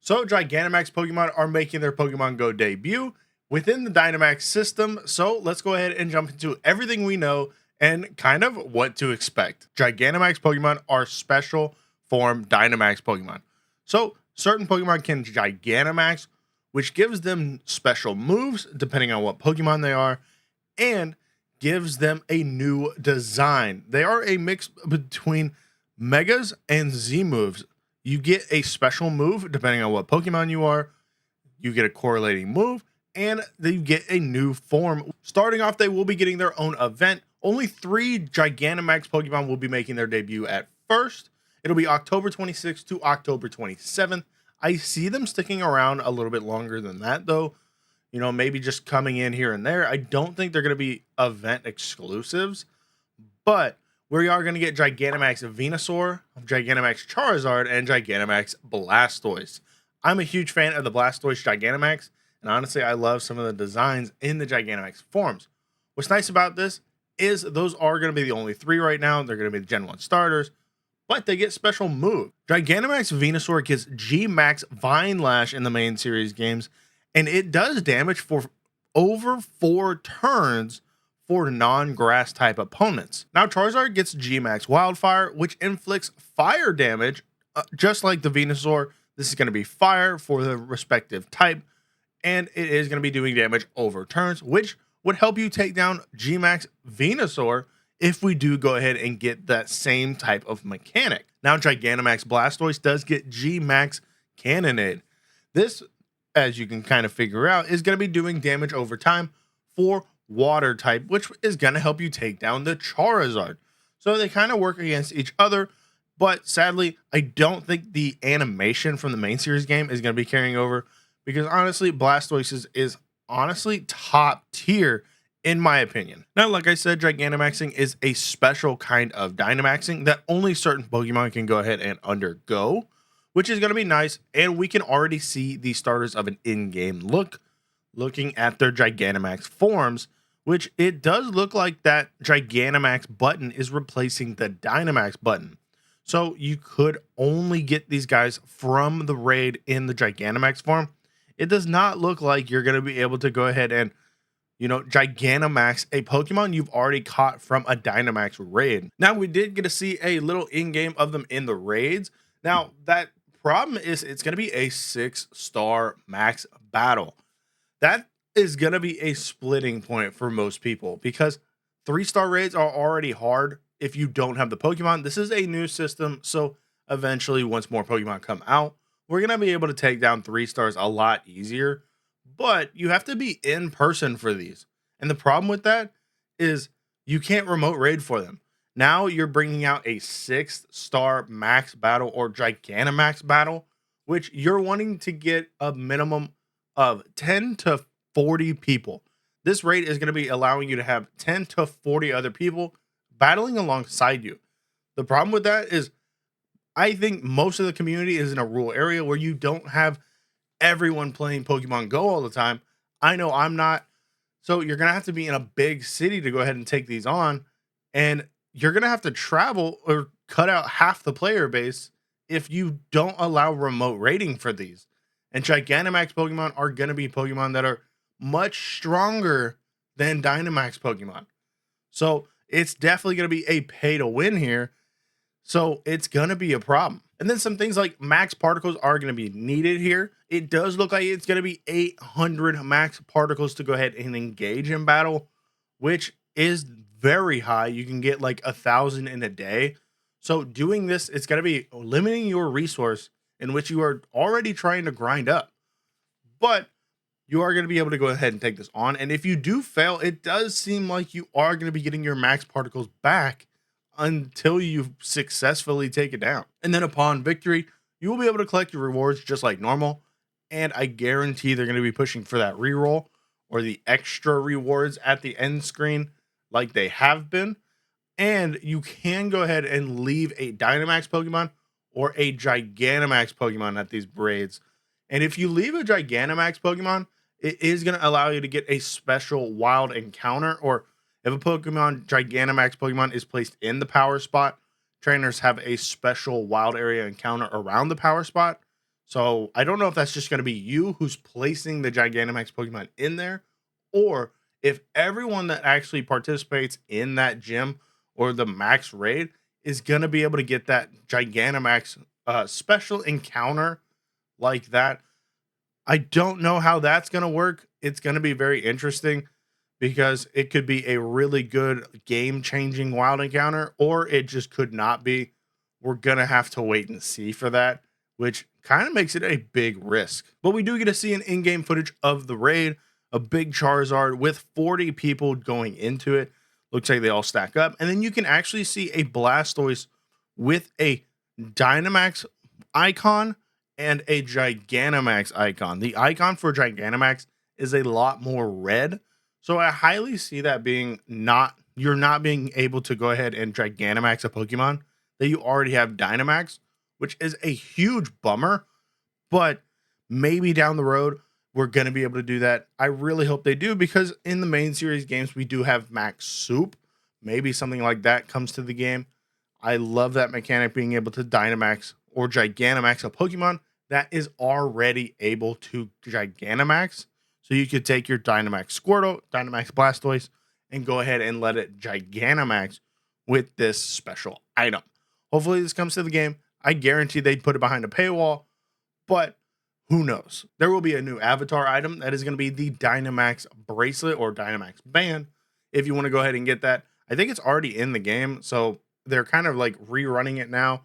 So Gigantamax Pokemon are making their Pokemon Go debut within the Dynamax system. So let's go ahead and jump into everything we know and kind of what to expect. Gigantamax Pokemon are special form Dynamax Pokemon. So certain Pokemon can Gigantamax, which gives them special moves depending on what Pokemon they are, and gives them a new design. They are a mix between Megas and Z moves. You get a special move depending on what Pokemon you are. You get a correlating move, and they get a new form. Starting off, they will be getting their own event. Only 3 Gigantamax Pokemon will be making their debut at first. It'll be October 26th to October 27th. I see them sticking around a little bit longer than that, though. You know, maybe just coming in here and there. I don't think they're going to be event exclusives, but we are going to get Gigantamax Venusaur, Gigantamax Charizard, and Gigantamax Blastoise. I'm a huge fan of the Blastoise Gigantamax, and honestly, I love some of the designs in the Gigantamax forms. What's nice about this is those are going to be the only 3 right now. They're going to be the Gen 1 starters, but they get special moves. Gigantamax Venusaur gets G-Max Vine Lash in the main series games, and it does damage for over 4 turns for non-grass type opponents. Now Charizard gets G-Max Wildfire, which inflicts fire damage, just like the Venusaur. This is going to be fire for the respective type, and it is going to be doing damage over turns, which would help you take down G-Max Venusaur if we do go ahead and get that same type of mechanic. Now Gigantamax Blastoise does get G-Max Cannonade. This, as you can kind of figure out, is going to be doing damage over time for water type, which is going to help you take down the Charizard. So they kind of work against each other, but sadly, I don't think the animation from the main series game is going to be carrying over, because honestly, Blastoise is honestly top tier in my opinion. Now, like I said, Gigantamaxing is a special kind of Dynamaxing that only certain Pokemon can go ahead and undergo, which is going to be nice, and we can already see the starters of an in-game look, looking at their Gigantamax forms, which it does look like that Gigantamax button is replacing the Dynamax button. So you could only get these guys from the raid in the Gigantamax form. It does not look like you're going to be able to go ahead and, you know, Gigantamax a Pokemon you've already caught from a Dynamax raid. Now, we did get to see a little in-game of them in the raids. Now, that problem is it's going to be a 6-star max battle. That is going to be a splitting point for most people, because 3-star raids are already hard if you don't have the Pokemon. This is a new system, so eventually once more Pokemon come out, we're going to be able to take down 3 stars a lot easier, but you have to be in person for these. And the problem with that is you can't remote raid for them. Now you're bringing out a 6-star max battle or Gigantamax battle, which you're wanting to get a minimum of 10 to 40 people. This raid is going to be allowing you to have 10 to 40 other people battling alongside you. The problem with that is I think most of the community is in a rural area where you don't have everyone playing Pokemon Go all the time. I know I'm not. So you're going to have to be in a big city to go ahead and take these on. And you're going to have to travel or cut out half the player base if you don't allow remote raiding for these. And Gigantamax Pokemon are going to be Pokemon that are much stronger than Dynamax Pokemon. So it's definitely going to be a pay to win here. So it's going to be a problem. And then some things like max particles are going to be needed here. It does look like it's going to be 800 max particles to go ahead and engage in battle, which is very high. You can get like 1,000 in a day. So doing this, it's going to be limiting your resource in which you are already trying to grind up. But you are going to be able to go ahead and take this on. And if you do fail, it does seem like you are going to be getting your max particles back until you successfully take it down. And then upon victory, you will be able to collect your rewards just like normal. And I guarantee they're going to be pushing for that reroll or the extra rewards at the end screen like they have been. And you can go ahead and leave a Dynamax Pokemon or a Gigantamax Pokemon at these raids. And if you leave a Gigantamax Pokemon, it is going to allow you to get a special wild encounter, or if a Pokemon, Gigantamax Pokemon, is placed in the power spot, trainers have a special wild area encounter around the power spot. So I don't know if that's just going to be you who's placing the Gigantamax Pokemon in there, or if everyone that actually participates in that gym or the max raid is going to be able to get that Gigantamax special encounter like that. I don't know how that's going to work. It's going to be very interesting because it could be a really good game changing wild encounter, or it just could not be. We're going to have to wait and see for that, which kind of makes it a big risk. But we do get to see an in game footage of the raid, a big Charizard with 40 people going into it. Looks like they all stack up. And then you can actually see a Blastoise with a Dynamax icon and a Gigantamax icon. The icon for Gigantamax is a lot more red. So I highly see that being you're not being able to go ahead and Gigantamax a Pokemon that you already have Dynamax, which is a huge bummer. But maybe down the road, we're going to be able to do that. I really hope they do, because in the main series games, we do have Max Soup. Maybe something like that comes to the game. I love that mechanic, being able to Dynamax or Gigantamax a Pokemon that is already able to Gigantamax. So you could take your Dynamax Squirtle, Dynamax Blastoise, and go ahead and let it Gigantamax with this special item. Hopefully this comes to the game. I guarantee they'd put it behind a paywall, but who knows? There will be a new avatar item that is going to be the Dynamax bracelet or Dynamax band. If you want to go ahead and get that, I think it's already in the game, so they're kind of like rerunning it now.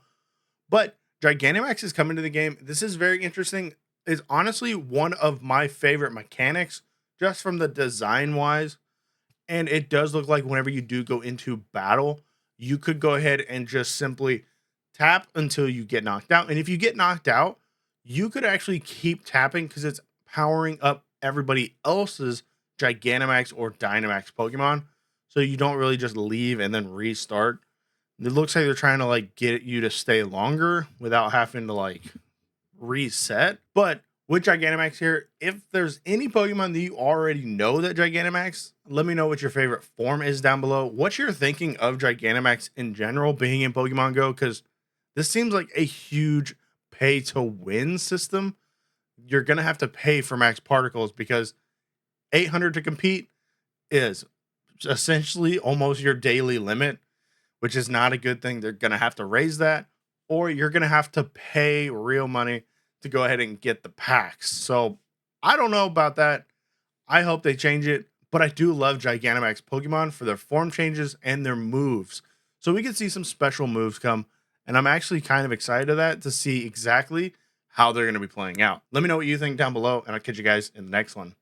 But Gigantamax is coming to the game. This is very interesting. It's honestly one of my favorite mechanics, just from the design wise. And it does look like whenever you do go into battle, you could go ahead and just simply tap until you get knocked out. And if you get knocked out, you could actually keep tapping because it's powering up everybody else's Gigantamax or Dynamax Pokemon. So you don't really just leave and then restart. It looks like they're trying to like get you to stay longer without having to like reset. But with Gigantamax here, if there's any Pokemon that you already know that Gigantamax, let me know what your favorite form is down below. What you're thinking of Gigantamax in general being in Pokemon Go, because this seems like a huge pay to win system. You're going to have to pay for max particles, because 800 to compete is essentially almost your daily limit, which is not a good thing. They're going to have to raise that, or you're going to have to pay real money to go ahead and get the packs. So I don't know about that. I hope they change it, but I do love Gigantamax Pokemon for their form changes and their moves. So we can see some special moves come, and I'm actually kind of excited of that, to see exactly how they're going to be playing out. Let me know what you think down below, and I'll catch you guys in the next one.